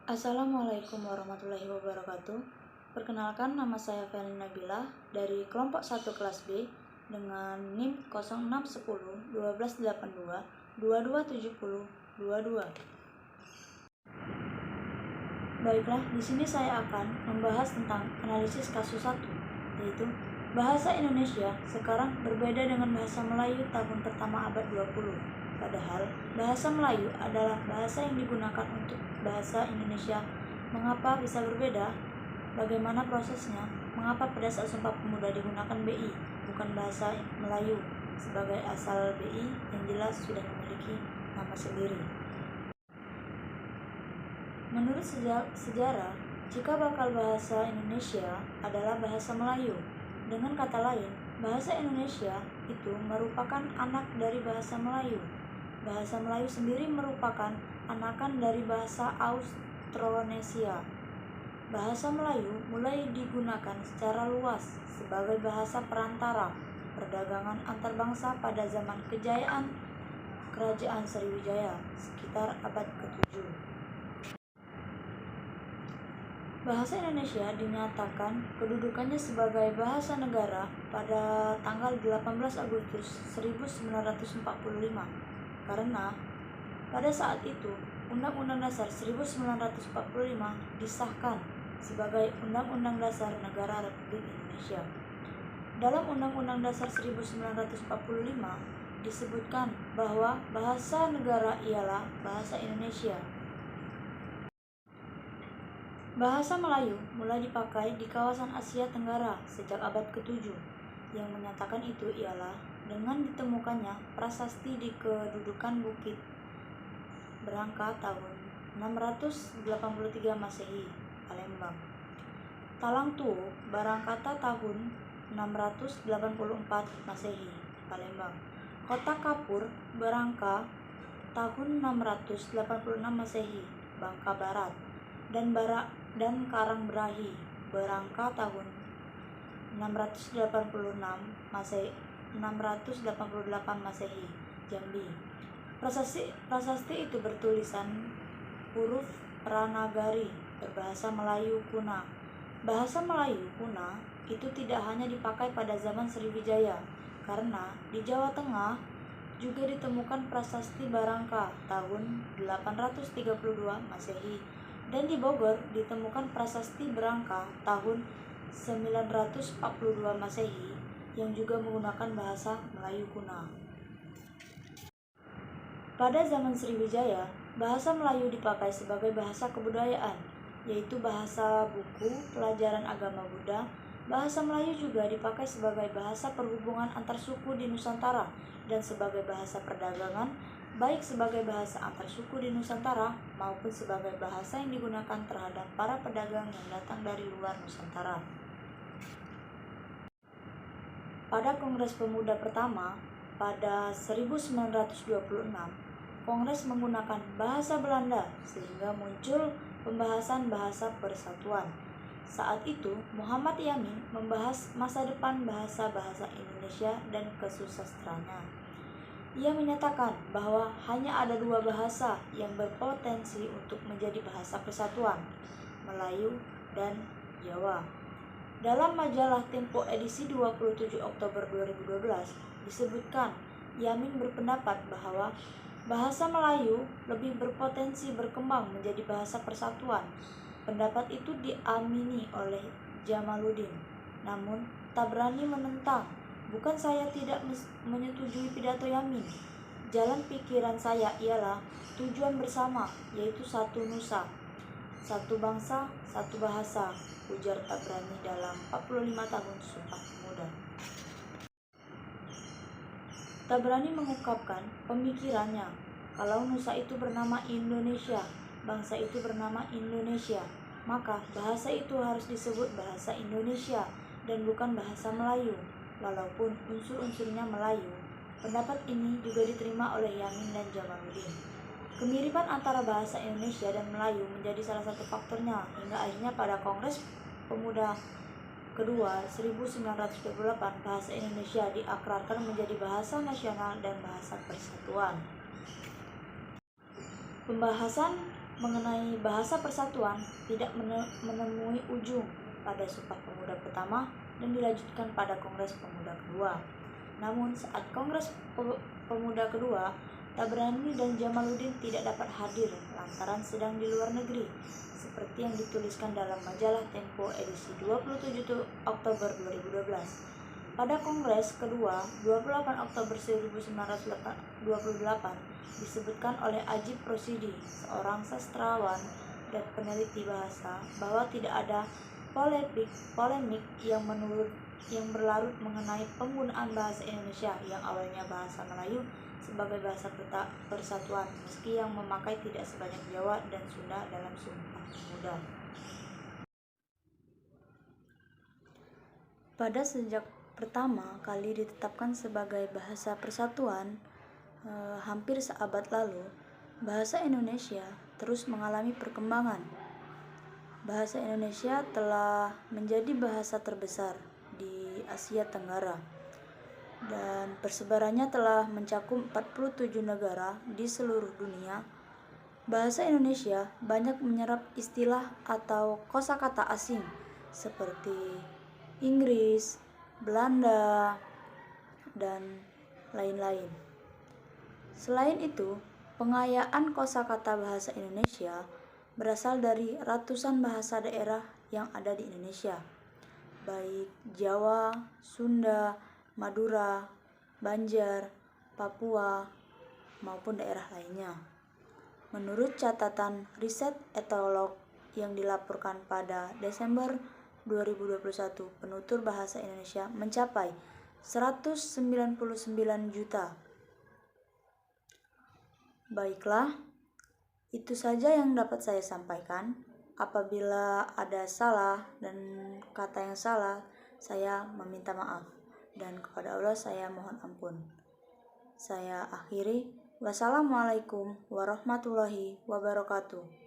Assalamualaikum warahmatullahi wabarakatuh. Perkenalkan, nama saya Felin Nabila dari kelompok 1 kelas B dengan NIM 0610 1282 2270 22. Baiklah, di sini saya akan membahas tentang analisis kasus 1, yaitu bahasa Indonesia sekarang berbeda dengan bahasa Melayu tahun pertama abad 20. Padahal bahasa Melayu adalah bahasa yang digunakan untuk bahasa Indonesia. Mengapa bisa berbeda? Bagaimana prosesnya? Mengapa pada saat Sumpah Pemuda digunakan BI, bukan bahasa Melayu? Sebagai asal BI yang jelas sudah memiliki nama sendiri. Menurut sejarah, cikal bakal bahasa Indonesia adalah bahasa Melayu. Dengan kata lain, bahasa Indonesia itu merupakan anak dari bahasa Melayu. Bahasa Melayu sendiri merupakan anakan dari bahasa Austronesia. Bahasa Melayu mulai digunakan secara luas sebagai bahasa perantara perdagangan antar bangsa pada zaman kejayaan Kerajaan Sriwijaya sekitar abad ke-7. Bahasa Indonesia dinyatakan kedudukannya sebagai bahasa negara pada tanggal 18 Agustus 1945 karena pada saat itu Undang-Undang Dasar 1945 disahkan sebagai Undang-Undang Dasar Negara Republik Indonesia. Dalam Undang-Undang Dasar 1945 disebutkan bahwa bahasa negara ialah bahasa Indonesia. Bahasa Melayu mulai dipakai di kawasan Asia Tenggara sejak abad ke-7. Yang menyatakan itu ialah dengan ditemukannya prasasti di kedudukan Bukit Berangka tahun 683 Masehi, Palembang. Talang Tuo Barangkata tahun 684 Masehi, Palembang. Kota Kapur Berangka tahun 686 Masehi, Bangka Barat. Dan Karangbrahi Berangka tahun 688 Masehi, Jambi. Prasasti itu bertulisan huruf Pranagari berbahasa Melayu kuna. Bahasa Melayu kuna itu tidak hanya dipakai pada zaman Sriwijaya, karena di Jawa Tengah juga ditemukan prasasti Barangka tahun 832 Masehi, dan di Bogor ditemukan prasasti Berangka tahun 942 Masehi yang juga menggunakan bahasa Melayu kuna. Pada zaman Sriwijaya, bahasa Melayu dipakai sebagai bahasa kebudayaan, yaitu bahasa buku pelajaran agama Buddha. Bahasa Melayu juga dipakai sebagai bahasa perhubungan antar suku di Nusantara dan sebagai bahasa perdagangan, baik sebagai bahasa antar suku di Nusantara maupun sebagai bahasa yang digunakan terhadap para pedagang yang datang dari luar Nusantara. Pada Kongres Pemuda pertama pada 1926, Kongres menggunakan bahasa Belanda sehingga muncul pembahasan bahasa persatuan. Saat itu, Muhammad Yamin membahas masa depan bahasa-bahasa Indonesia dan kesusastranya. Ia menyatakan bahwa hanya ada 2 bahasa yang berpotensi untuk menjadi bahasa persatuan, Melayu dan Jawa. Dalam majalah Tempo edisi 27 Oktober 2012 disebutkan Yamin berpendapat bahwa bahasa Melayu lebih berpotensi berkembang menjadi bahasa persatuan. Pendapat itu diamini oleh Jamaluddin, namun Tabrani menentang. Bukan saya tidak menyetujui pidato Yamin. Jalan pikiran saya ialah tujuan bersama, yaitu satu nusa, satu bangsa, satu bahasa, ujar Tabrani dalam 45 tahun Sumpah Pemuda. Tabrani mengungkapkan pemikirannya, kalau nusa itu bernama Indonesia, bangsa itu bernama Indonesia, maka bahasa itu harus disebut bahasa Indonesia dan bukan bahasa Melayu, walaupun unsur-unsurnya Melayu. Pendapat ini juga diterima oleh Yamin dan Jamaluddin. Kemiripan antara bahasa Indonesia dan Melayu menjadi salah satu faktornya hingga akhirnya pada Kongres Pemuda kedua 1928 bahasa Indonesia diakrarkan menjadi bahasa nasional dan bahasa persatuan. Pembahasan mengenai bahasa persatuan tidak menemui ujung pada Sumpah Pemuda pertama dan dilanjutkan pada Kongres Pemuda kedua. Namun saat Kongres Pemuda kedua, Tabrani dan Jamaluddin tidak dapat hadir lantaran sedang di luar negeri, seperti yang dituliskan dalam majalah Tempo edisi 27 Oktober 2012. Pada Kongres kedua, 28 Oktober 1928, disebutkan oleh Ajib Rosidi, seorang sastrawan dan peneliti bahasa, bahwa tidak ada polemik yang berlarut mengenai penggunaan bahasa Indonesia yang awalnya bahasa Melayu sebagai bahasa persatuan, meski yang memakai tidak sebanyak Jawa dan Sunda dalam Sumpah Pemuda. Pada sejak pertama kali ditetapkan sebagai bahasa persatuan, hampir seabad lalu, bahasa Indonesia terus mengalami perkembangan. Bahasa Indonesia telah menjadi bahasa terbesar di Asia Tenggara dan persebarannya telah mencakup 47 negara di seluruh dunia. Bahasa Indonesia banyak menyerap istilah atau kosakata asing seperti Inggris, Belanda, dan lain-lain. Selain itu, pengayaan kosakata bahasa Indonesia berasal dari ratusan bahasa daerah yang ada di Indonesia, baik Jawa, Sunda, Madura, Banjar, Papua, maupun daerah lainnya. Menurut catatan riset etolog yang dilaporkan pada Desember 2021, penutur bahasa Indonesia mencapai 199 juta. Baiklah, itu saja yang dapat saya sampaikan. Apabila ada salah dan kata yang salah, saya meminta maaf. Dan kepada Allah saya mohon ampun. Saya akhiri. Wassalamualaikum warahmatullahi wabarakatuh.